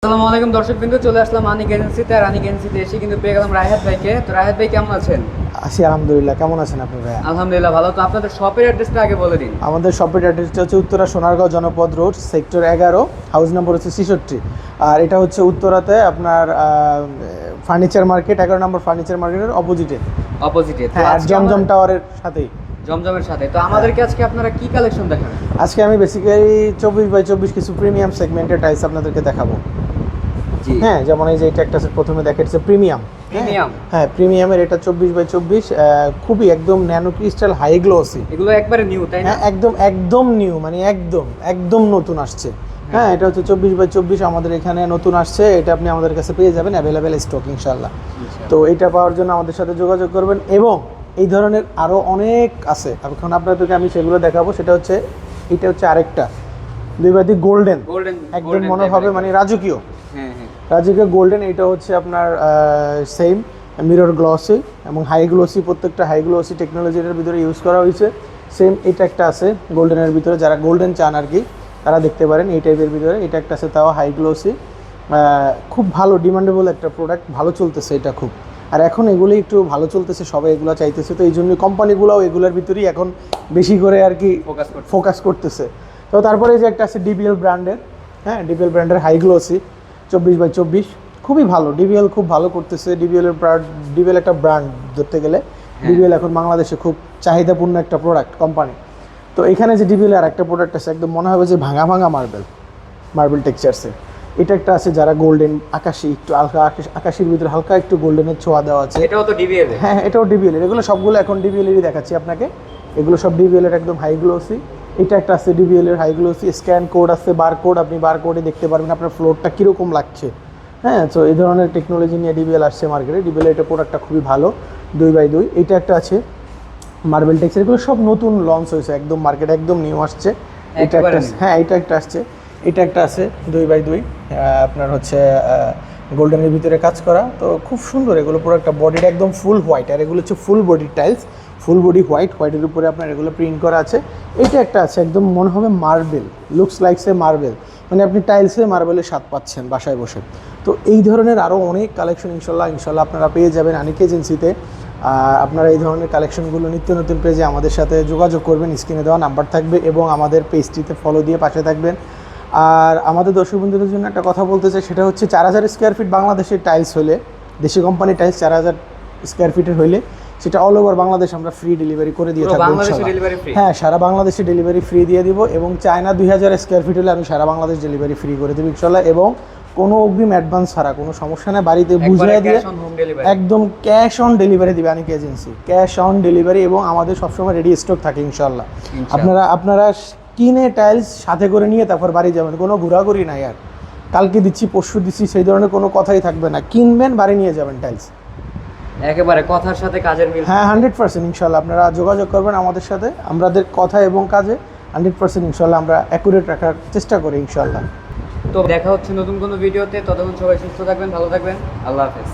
আসসালামু আলাইকুম দর্শকবৃন্দ, চলে আসলাম আনিক এজেন্সিতে। আর আনিক এজেন্সিতে এসে কিন্তু পেয়ে গেলাম রায়হাত ভাইকে। তো রায়হাত ভাই কেমন আছেন? আছি আলহামদুলিল্লাহ। কেমন আছেন আপনি ভাইয়া? আলহামদুলিল্লাহ ভালো। তো আপনাদের শপের অ্যাড্রেসটা আগে বলে দিন। আমাদের শপের অ্যাড্রেসটা হচ্ছে উত্তরা সোনারগাঁও জনপদ রোড, সেক্টর 11, হাউস নাম্বার হচ্ছে 66। আর এটা হচ্ছে উত্তরাতে আপনার ফার্নিচার মার্কেট, 11 নম্বর ফার্নিচার মার্কেটের অপোজিটে। অপোজিটে। তো হ্যাঁ, আজকে জমজম টাওয়ারের সাথেই। জমজমের সাথে। তো আমাদেরকে আজকে আপনারা কি কালেকশন দেখাবেন? আজকে আমি বেসিক্যালি 24x24 কিছু প্রিমিয়াম সেগমেন্টের টাইলস আপনাদেরকে দেখাবো। জি হ্যাঁ, যেমন এই যে এটা একটা প্রথমে দেখাচ্ছে প্রিমিয়াম। প্রিমিয়াম। হ্যাঁ, প্রিমিয়ামের এটা 24x24, খুবই একদম ন্যানো ক্রিস্টাল হাই গ্লোসি। এগুলো একবারে নিউ, তাই না? হ্যাঁ, একদম একদম নিউ, মানে একদম একদম নতুন আসছে। হ্যাঁ, এটা হচ্ছে 24x24 আমাদের এখানে নতুন আসছে। এটা আপনি আমাদের কাছে পেয়ে যাবেন অ্যাভেলেবেল স্টক ইনশাল্লাহ। তো এটা পাওয়ার জন্য আমাদের সাথে যোগাযোগ করবেন। এবং এই ধরনের আরও অনেক আছে, এখন আপনাদেরকে আমি সেগুলো দেখাবো। সেটা হচ্ছে এটা হচ্ছে আরেকটা 2x2 গোল্ডেন, একদম মনে হবে মানে রাজকীয়। হ্যাঁ হ্যাঁ, রাজকীয় গোল্ডেন। এটা হচ্ছে আপনার সেম মিরর গ্লসি এবং হাই গ্লোসি, প্রত্যেকটা হাই গ্লোসি টেকনোলজির ভিতরে ইউজ করা হয়েছে। সেম এটা একটা আছে গোল্ডেনের ভিতরে, যারা গোল্ডেন চান আর কি তারা দেখতে পারেন এই টাইপের ভিতরে। এটা একটা আছে, তাও হাই গ্লোসি, খুব ভালো ডিমান্ডেবল একটা প্রোডাক্ট, ভালো চলতেছে এটা খুব। আর এখন এগুলোই একটু ভালো চলতেছে, সবাই এগুলো চাইতেছে। তো এই জন্যই কোম্পানিগুলোও এগুলোর ভিতরেই এখন বেশি করে আর কি ফোকাস করতেছে। তো তারপরে যে একটা আছে ডিবিএল ব্র্যান্ডের, হ্যাঁ ডিবিএল ব্র্যান্ডের হাই গ্লোসি 24x24, খুবই ভালো। ডিবিএল খুব ভালো করতেছে। ডিবিএল একটা ব্র্যান্ড ধরতে গেলে। ডিবিএল এখন বাংলাদেশে খুব চাহিদাপূর্ণ একটা প্রোডাক্ট কোম্পানি। তো এখানে যে ডিবিএল আর একটা প্রোডাক্ট আছে, একদম মনে হবে যে ভাঙা ভাঙা মার্বেল টেক্সচারসে। এটা একটা আছে যারা গোল্ডেন আকাশি, একটু হালকা আকাশির ভিতরে হালকা একটু গোল্ডেনের ছোঁয়া দেওয়া আছে। এটাও তো ডিবিএল। হ্যাঁ, এটাও ডিবিএল। এগুলো সবগুলো এখন ডিবিএলেরই দেখাচ্ছি আপনাকে। এগুলো সব ডিবিএলের একদম হাই গ্লোসি। এটা একটা আছে ডিবিএলের হাই গ্লোসি, স্ক্যান কোড আছে, বার কোড, আপনি বার কোডে দেখতে পারবেন আপনার ফ্লোরটা কীরকম লাগছে। হ্যাঁ, তো এই ধরনের টেকনোলজি নিয়ে ডিবিএল আসছে মার্কেটে। ডিবিএল এটা প্রোডাক্টটা খুবই ভালো, 2x2। এটা একটা আছে মার্বেল টেক্সচার। এগুলো সব নতুন লঞ্চ হয়েছে, একদম মার্কেটে একদম নিউ আসছে। এটা একটা, হ্যাঁ এটা একটা আসছে। এটা একটা আছে 2x2, আপনার হচ্ছে গোল্ডেনের ভিতরে কাজ করা। তো খুব সুন্দর এগুলো। প্রোডাক্টটা বডিটা একদম ফুল হোয়াইট, আর এগুলো হচ্ছে full body tiles, full body হোয়াইটের উপরে আপনার এগুলো প্রিন্ট করা আছে। এটা একটা আছে একদম মনে হবে marble, looks likes a marble, মানে আপনি টাইলসে মার্বেলের স্বাদ পাচ্ছেন বাসায় বসে। তো এই ধরনের আরও অনেক কালেকশন ইনশাল্লাহ আপনারা পেয়ে যাবেন আনিক এজেন্সিতে। আপনারা এই ধরনের কালেকশনগুলো নিত্য নতুন পেজে আমাদের সাথে যোগাযোগ করবেন, স্ক্রিনে দেওয়া নাম্বার থাকবে, এবং আমাদের পেজটিতে ফলো দিয়ে পাশে থাকবেন। আর আমাদের দর্শক বন্ধুদের জন্য একটা কথা বলতে চাই, সেটা হচ্ছে 4000 স্কোয়ার ফিট বাংলাদেশের টাইলস হলে, দেশি কোম্পানির টাইলস 4000 স্কোয়ার ফিটের হইলে, সেটা অল ওভার বাংলাদেশ আমরা ফ্রি ডেলিভারি করে দিয়ে থাকবো ইনশাআল্লাহ। হ্যাঁ, সারা বাংলাদেশে ডেলিভারি ফ্রি দিয়ে দিব। এবং চায়না 2000 স্কোয়ার ফিট হলে আমি সারা বাংলাদেশ ডেলিভারি ফ্রি করে দেবো ইনশাআল্লাহ। এবং কোনো অগ্রিম অ্যাডভান্স ছাড়া, কোনো সমস্যা নেই, বাড়িতে বুঝিয়ে দিয়ে একদম ক্যাশ অন ডেলিভারি দিবে আনিক এজেন্সি, ক্যাশ অন ডেলিভারি। এবং আমাদের সবসময় রেডি স্টক থাকে ইনশাআল্লাহ। আপনারা কিনে টাইলস সাথে করে নিয়ে তারপর বাড়ি যাবেন, কোনো ঘোরাঘুরি নাই। আর কালকে দিচ্ছি পরশু দিচ্ছি সেই ধরনের কোনো কথাই থাকবে না, কিনবেন বাড়ি নিয়ে যাবেন টাইলস, একেবারে কথার সাথে কাজের মিল। হ্যাঁ 100% ইনশাল্লাহ। আপনারা যোগাযোগ করবেন আমাদের সাথে, আমাদের কথা এবং কাজে 100% ইনশাল্লাহ আমরা অ্যাকুরেট রাখার চেষ্টা করি ইনশাল্লাহ। তো দেখা হচ্ছে নতুন কোনো ভিডিওতে। ততক্ষণ সবাই সুস্থ থাকবেন, ভালো থাকবেন। আল্লাহ হাফেজ।